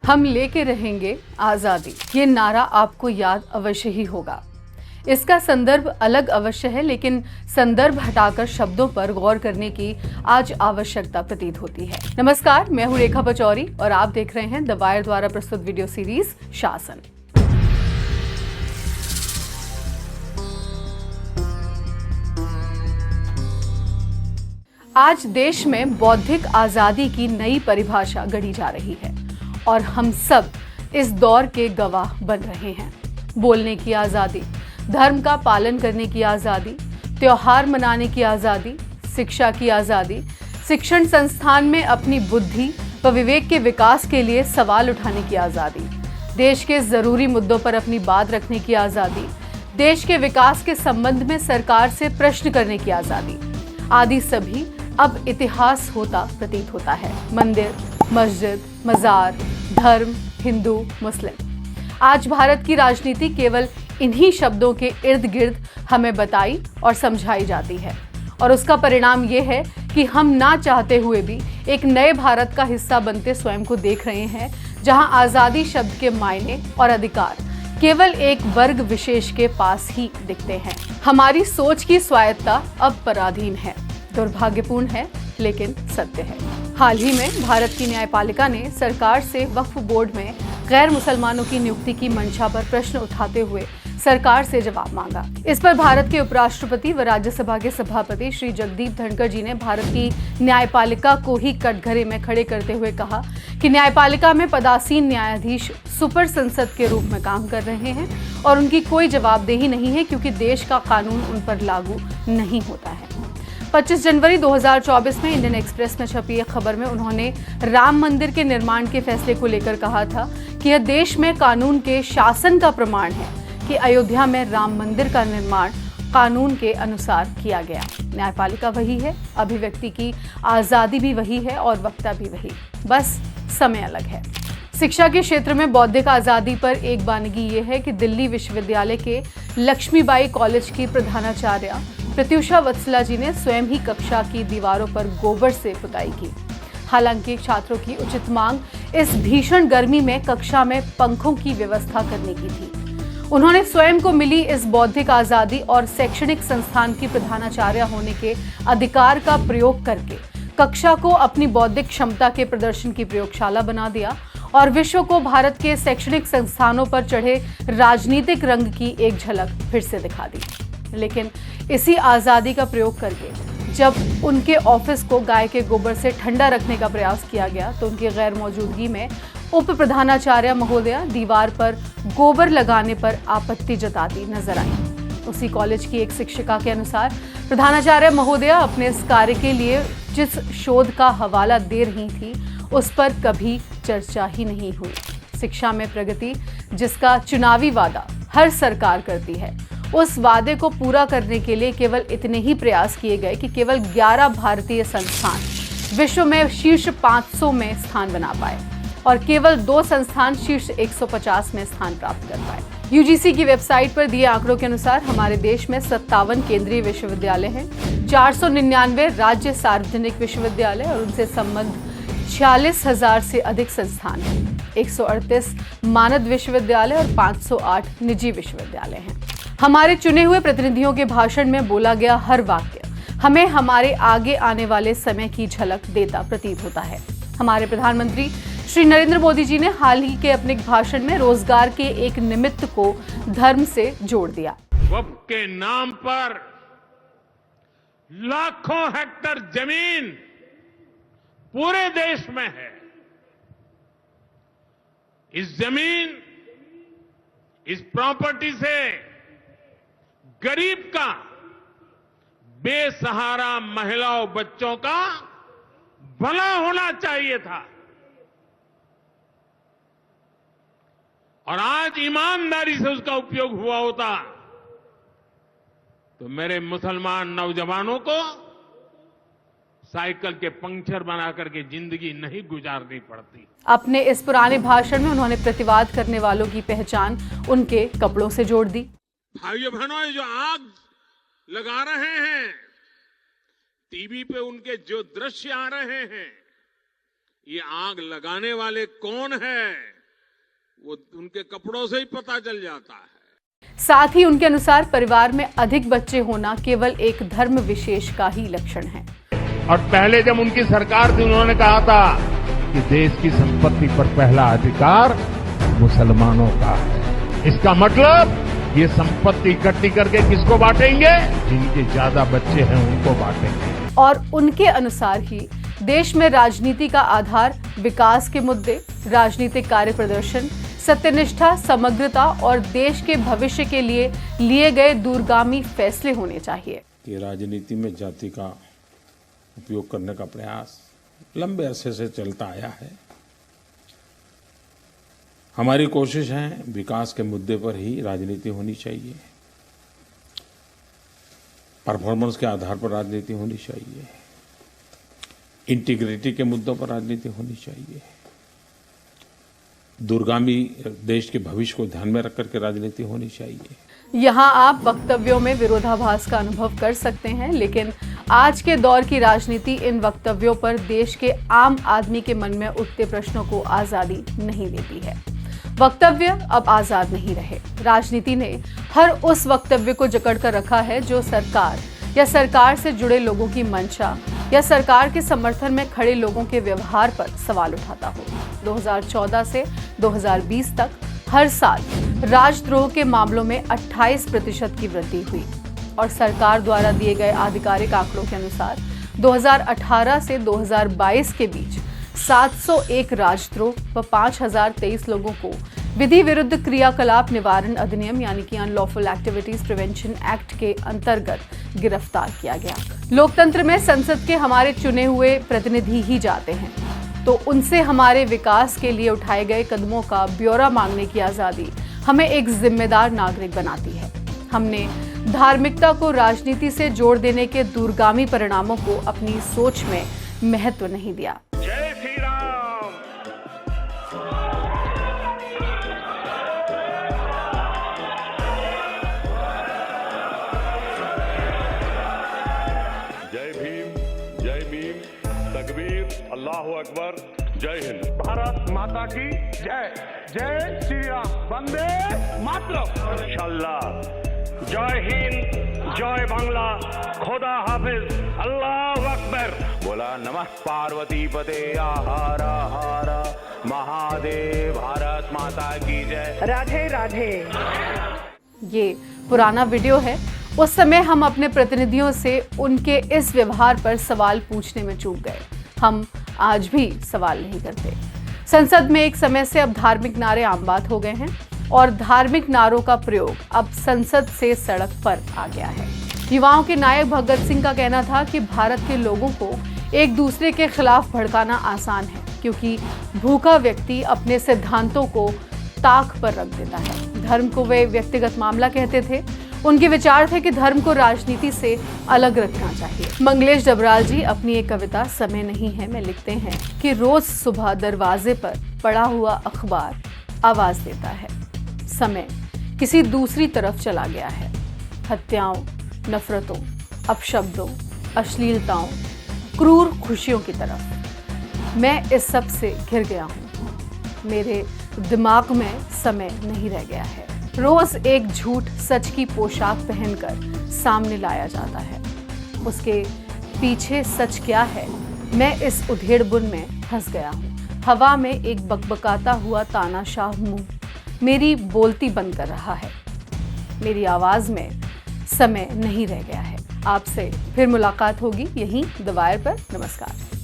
हम लेके रहेंगे आजादी, ये नारा आपको याद अवश्य ही होगा। इसका संदर्भ अलग अवश्य है, लेकिन संदर्भ हटाकर शब्दों पर गौर करने की आज आवश्यकता प्रतीत होती है। नमस्कार, मैं हूं रेखा पचौरी और आप देख रहे हैं द वायर द्वारा प्रस्तुत वीडियो सीरीज शासन। आज देश में बौद्धिक आजादी की नई परिभाषा गढ़ी जा रही है और हम सब इस दौर के गवाह बन रहे हैं। बोलने की आजादी, धर्म का पालन करने की आजादी, त्योहार मनाने की आजादी, शिक्षा की आजादी, शिक्षण संस्थान में अपनी बुद्धि व विवेक के विकास के लिए सवाल उठाने की आजादी, देश के जरूरी मुद्दों पर अपनी बात रखने की आजादी, देश के विकास के संबंध में सरकार से प्रश्न करने की आजादी आदि सभी अब इतिहास होता प्रतीत होता है। मंदिर, मस्जिद, मजार, धर्म, हिंदू, मुस्लिम। आज भारत की राजनीति केवल इन्हीं शब्दों के इर्द गिर्द हमें बताई और समझाई जाती है और उसका परिणाम ये है कि हम ना चाहते हुए भी एक नए भारत का हिस्सा बनते स्वयं को देख रहे हैं, जहां आजादी शब्द के मायने और अधिकार केवल एक वर्ग विशेष के पास ही दिखते हैं। हमारी सोच की स्वायत्ता अब पराधीन है। दुर्भाग्यपूर्ण है, लेकिन सत्य है। हाल ही में भारत की न्यायपालिका ने सरकार से वक्फ बोर्ड में गैर मुसलमानों की नियुक्ति की मंशा पर प्रश्न उठाते हुए सरकार से जवाब मांगा। इस पर भारत के उपराष्ट्रपति व राज्यसभा के सभापति श्री जगदीप धनखड़ जी ने भारत की न्यायपालिका को ही कटघरे में खड़े करते हुए कहा कि न्यायपालिका में पदासीन न्यायाधीश सुपर संसद के रूप में काम कर रहे हैं और उनकी कोई जवाबदेही नहीं है, क्योंकि देश का कानून उन पर लागू नहीं होता है। 25 जनवरी 2024 में इंडियन एक्सप्रेस में छपी एक खबर में उन्होंने राम मंदिर के निर्माण के फैसले को लेकर कहा था कि यह देश में कानून के शासन का प्रमाण है कि अयोध्या में राम मंदिर का निर्माण कानून के अनुसार किया गया। न्यायपालिका वही है, अभिव्यक्ति की आजादी भी वही है और वक्ता भी वही, बस समय अलग है। शिक्षा के क्षेत्र में बौद्धिक आजादी पर एक बानगी ये है कि दिल्ली विश्वविद्यालय के लक्ष्मीबाई कॉलेज की प्रधानाचार्य प्रत्युषा वत्सला जी ने स्वयं ही कक्षा की दीवारों पर गोबर से पुताई की। हालांकि छात्रों की उचित मांग इस भीषण गर्मी में कक्षा में पंखों की व्यवस्था करने की थी। उन्होंने स्वयं को मिली इस बौद्धिक आजादी और शैक्षणिक संस्थान की प्रधानाचार्य होने के अधिकार का प्रयोग करके कक्षा को अपनी बौद्धिक क्षमता के प्रदर्शन की प्रयोगशाला बना दिया और विश्व को भारत के शैक्षणिक संस्थानों पर चढ़े राजनीतिक रंग की एक झलक फिर से दिखा दी। लेकिन इसी आजादी का प्रयोग करके जब उनके ऑफिस को गाय के गोबर से ठंडा रखने का प्रयास किया गया तो उनकी गैर मौजूदगी में उप प्रधानाचार्य महोदया दीवार पर गोबर लगाने पर आपत्ति जताती नजर आई। उसी कॉलेज की एक शिक्षिका के अनुसार प्रधानाचार्य महोदया अपने इस कार्य के लिए जिस शोध का हवाला दे रही थी उस पर कभी चर्चा ही नहीं हुई। शिक्षा में प्रगति, जिसका चुनावी वादा हर सरकार करती है, उस वादे को पूरा करने के लिए केवल इतने ही प्रयास किए गए कि केवल 11 भारतीय संस्थान विश्व में शीर्ष 500 में स्थान बना पाए और केवल 2 संस्थान शीर्ष 150 में स्थान प्राप्त कर पाए। यूजीसी की वेबसाइट पर दिए आंकड़ों के अनुसार हमारे देश में 57 केंद्रीय विश्वविद्यालय हैं, 499 राज्य सार्वजनिक विश्वविद्यालय और उनसे संबद्ध 46,000 से अधिक संस्थान हैं, 138 मानद विश्वविद्यालय और 508 निजी विश्वविद्यालय हैं। हमारे चुने हुए प्रतिनिधियों के भाषण में बोला गया हर वाक्य हमें हमारे आगे आने वाले समय की झलक देता प्रतीत होता है। हमारे प्रधानमंत्री श्री नरेंद्र मोदी जी ने हाल ही के अपने भाषण में रोजगार के एक निमित्त को धर्म से जोड़ दिया। वक्फ के नाम पर लाखों हेक्टेयर जमीन पूरे देश में है। इस जमीन, इस प्रॉपर्टी से गरीब का, बेसहारा महिलाओं बच्चों का भला होना चाहिए था और आज ईमानदारी से उसका उपयोग हुआ होता तो मेरे मुसलमान नौजवानों को साइकिल के पंक्चर बना करके जिंदगी नहीं गुजारनी पड़ती। अपने इस पुराने भाषण में उन्होंने प्रतिवाद करने वालों की पहचान उनके कपड़ों से जोड़ दी। भाइयों बहनों, ये जो आग लगा रहे हैं, टीवी पे उनके जो दृश्य आ रहे हैं, ये आग लगाने वाले कौन है? वो उनके कपड़ों से ही पता चल जाता है। साथ ही उनके अनुसार परिवार में अधिक बच्चे होना केवल एक धर्म विशेष का ही लक्षण है। और पहले जब उनकी सरकार थी उन्होंने कहा था कि देश की संपत्ति पर पहला अधिकार मुसलमानों का है। इसका मतलब ये संपत्ति इकट्ठी करके किसको बांटेंगे? जिनके ज्यादा बच्चे हैं उनको बांटेंगे। और उनके अनुसार ही देश में राजनीति का आधार विकास के मुद्दे, राजनीतिक कार्य प्रदर्शन, सत्यनिष्ठा, समग्रता और देश के भविष्य के लिए गए दूरगामी फैसले होने चाहिए। कि राजनीति में जाति का उपयोग करने का प्रयास लंबे अरसे से चलता आया है। हमारी कोशिश है विकास के मुद्दे पर ही राजनीति होनी चाहिए, परफॉर्मेंस के आधार पर राजनीति होनी चाहिए, इंटीग्रिटी के मुद्दों पर राजनीति होनी चाहिए, दूरगामी देश के भविष्य को ध्यान में रख करके राजनीति होनी चाहिए। यहाँ आप वक्तव्यों में विरोधाभास का अनुभव कर सकते हैं, लेकिन आज के दौर की राजनीति इन वक्तव्यों पर देश के आम आदमी के मन में उठते प्रश्नों को आजादी नहीं देती है। वक्तव्य अब आजाद नहीं रहे। राजनीति ने हर उस वक्तव्य को जकड़ कर रखा है जो सरकार या सरकार से जुड़े लोगों की मंशा या सरकार के समर्थन में खड़े लोगों के व्यवहार पर सवाल उठाता हो। 2014 से 2020 तक हर साल राजद्रोह के मामलों में 28% की वृद्धि हुई और सरकार द्वारा दिए गए आधिकारिक आंकड़ों के अनुसार 2018 से 2022 के बीच 701 राजद्रोह व 5023 लोगों को विधि विरुद्ध क्रियाकलाप निवारण अधिनियम यानी कि अनलॉफुल एक्टिविटीज प्रिवेंशन एक्ट के अंतर्गत गिरफ्तार किया गया। लोकतंत्र में संसद के हमारे चुने हुए प्रतिनिधि ही जाते हैं, तो उनसे हमारे विकास के लिए उठाए गए कदमों का ब्यौरा मांगने की आजादी हमें एक जिम्मेदार नागरिक बनाती है। हमने धार्मिकता को राजनीति से जोड़ देने के दूरगामी परिणामों को अपनी सोच में महत्व नहीं दिया। जय श्री राम। जय भीम, जय भीम, तकबीर, अल्लाह अकबर, जय हिंद। भारत माता की जय। जय श्री राम। वंदे मातरम। इंशाअल्लाह। जय हिंद, जय बांग्ला, खुदा हाफिज, अल्लाह अकबर। बोला नमः पार्वती पते हर हर महादेव। भारत माता की जय। राधे राधे। ये पुराना वीडियो है। उस समय हम अपने प्रतिनिधियों से उनके इस व्यवहार पर सवाल पूछने में चूक गए। हम आज भी सवाल नहीं करते। संसद में एक समय से अब धार्मिक नारे आम बात हो गए हैं और धार्मिक नारों का प्रयोग अब संसद से सड़क पर आ गया है। युवाओं के नायक भगत सिंह का कहना था कि भारत के लोगों को एक दूसरे के खिलाफ भड़काना आसान है, क्योंकि भूखा व्यक्ति अपने सिद्धांतों को ताक पर रख देता है। धर्म को वे व्यक्तिगत मामला कहते थे। उनके विचार थे कि धर्म को राजनीति से अलग रखना चाहिए। मंगलेश डबराल जी अपनी एक कविता समय नहीं है में लिखते हैं कि रोज सुबह दरवाजे पर पड़ा हुआ अखबार आवाज देता है, समय किसी दूसरी तरफ चला गया है। हत्याओं, नफरतों, अपशब्दों, अश्लीलताओं, क्रूर खुशियों की तरफ। मैं इस सब से घिर गया हूँ। मेरे दिमाग में समय नहीं रह गया है। रोज एक झूठ सच की पोशाक पहनकर सामने लाया जाता है। उसके पीछे सच क्या है, मैं इस उधेड़बुन में फंस गया हूँ। हवा में एक बकबकाता हुआ तानाशाह मुंह मेरी बोलती बंद कर रहा है। मेरी आवाज में समय नहीं रह गया है। आपसे फिर मुलाकात होगी यहीं द वायर पर। नमस्कार।